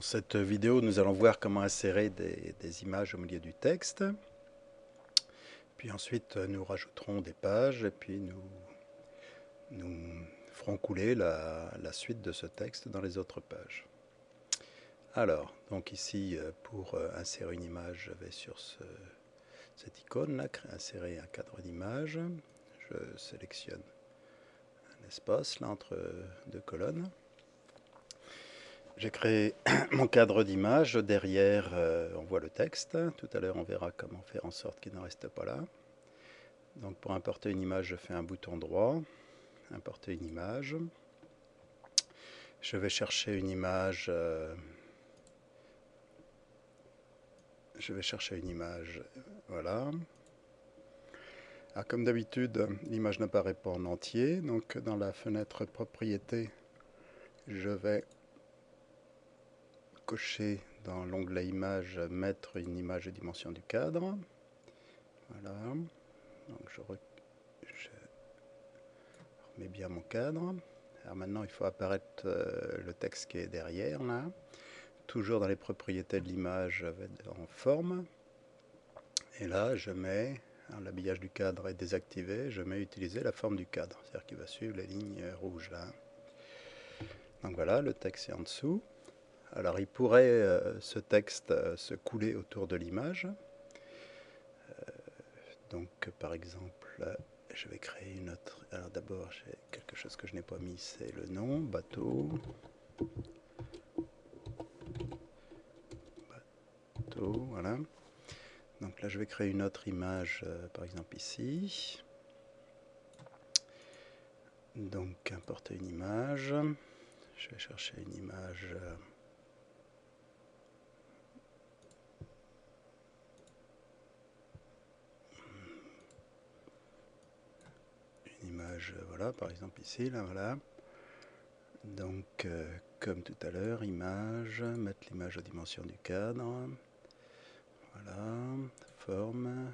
cette vidéo, nous allons voir comment insérer des images au milieu du texte. Puis ensuite, nous rajouterons des pages et puis nous ferons couler la suite de ce texte dans les autres pages. Alors, donc ici, pour insérer une image, je vais sur cette icône-là, insérer un cadre d'image. Je sélectionne un espace là entre deux colonnes. J'ai créé mon cadre d'image. Derrière, on voit le texte. Tout à l'heure, on verra comment faire en sorte qu'il ne reste pas là. Donc, pour importer une image, je fais un bouton droit. Importer une image. Je vais chercher une image. Voilà. Alors, comme d'habitude, l'image n'apparaît pas en entier. Donc, dans la fenêtre propriété, je vais cocher dans l'onglet image, mettre une image de dimension du cadre. Voilà. Donc je remets bien mon cadre. Alors maintenant il faut apparaître le texte qui est derrière là. Toujours dans les propriétés de l'image en forme. Et là je mets, l'habillage du cadre est désactivé, je mets utiliser la forme du cadre. C'est-à-dire qu'il va suivre les lignes rouges là. Donc voilà, le texte est en dessous. Alors il pourrait ce texte se couler autour de l'image. Donc par exemple, je vais créer une autre. Alors d'abord, j'ai quelque chose que je n'ai pas mis, c'est le nom, bateau. Bateau, voilà. Donc là, je vais créer une autre image, par exemple ici. Donc importer une image. Je vais chercher une image. Voilà, par exemple ici, là, voilà. Donc, comme tout à l'heure, image, mettre l'image aux dimensions du cadre. Voilà, forme,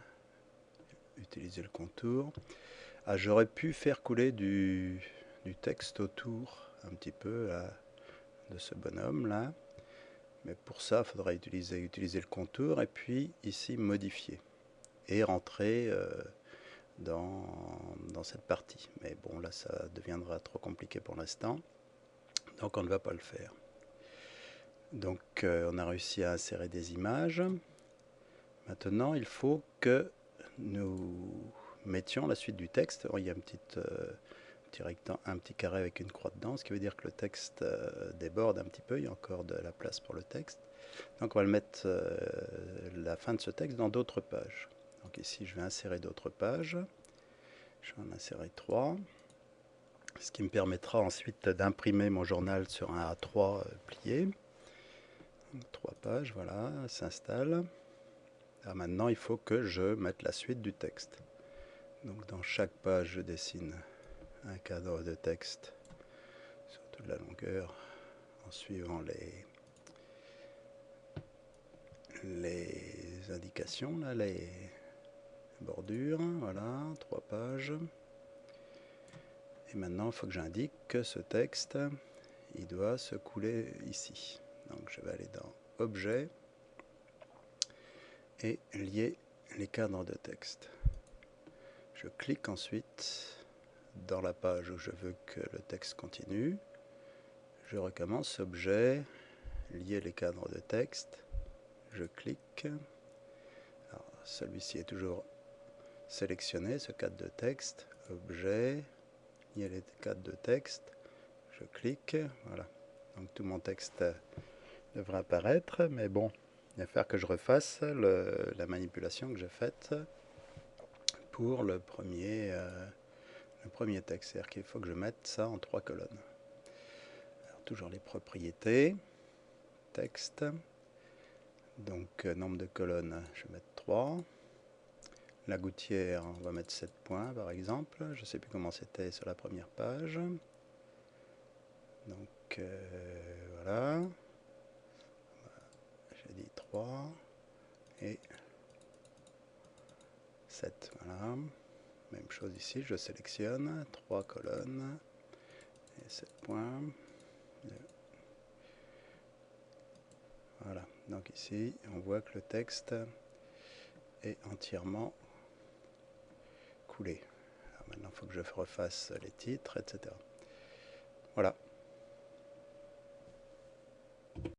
utiliser le contour. Ah, j'aurais pu faire couler du texte autour, un petit peu, là, de ce bonhomme, là. Mais pour ça, il faudra utiliser le contour et puis ici, modifier. Et rentrer dans cette partie. Mais bon, là, ça deviendra trop compliqué pour l'instant. Donc, on ne va pas le faire. Donc, on a réussi à insérer des images. Maintenant, il faut que nous mettions la suite du texte. Alors, il y a un petit carré avec une croix dedans, ce qui veut dire que le texte déborde un petit peu. Il y a encore de la place pour le texte. Donc, on va le mettre la fin de ce texte dans d'autres pages. Donc, ici, je vais insérer d'autres pages. Je vais en insérer 3. Ce qui me permettra ensuite d'imprimer mon journal sur un A3 plié. 3 pages, voilà, s'installe. Maintenant, il faut que je mette la suite du texte. Donc, dans chaque page, je dessine un cadre de texte sur toute la longueur en suivant les indications, là, les bordures. Voilà, 3 pages. Et maintenant, il faut que j'indique que ce texte, il doit se couler ici. Donc, je vais aller dans Objet et lier les cadres de texte. Je clique ensuite dans la page où je veux que le texte continue. Je recommence Objet, lier les cadres de texte. Je clique. Celui-ci est toujours sélectionné, ce cadre de texte. Objet, lier les cadres de texte. Je clique. Voilà. Donc tout mon texte devrait apparaître, mais bon, il va falloir que je refasse la manipulation que j'ai faite pour le premier texte. C'est-à-dire qu'il faut que je mette ça en 3 colonnes. Alors, toujours les propriétés, texte. Donc nombre de colonnes, je vais mettre 3. La gouttière, on va mettre 7 points par exemple. Je ne sais plus comment c'était sur la première page. Donc voilà. J'ai dit 3 et 7. Voilà. Même chose ici, je sélectionne 3 colonnes et 7 points. Donc ici, on voit que le texte est entièrement coulé. Alors maintenant, il faut que je refasse les titres, etc. Voilà.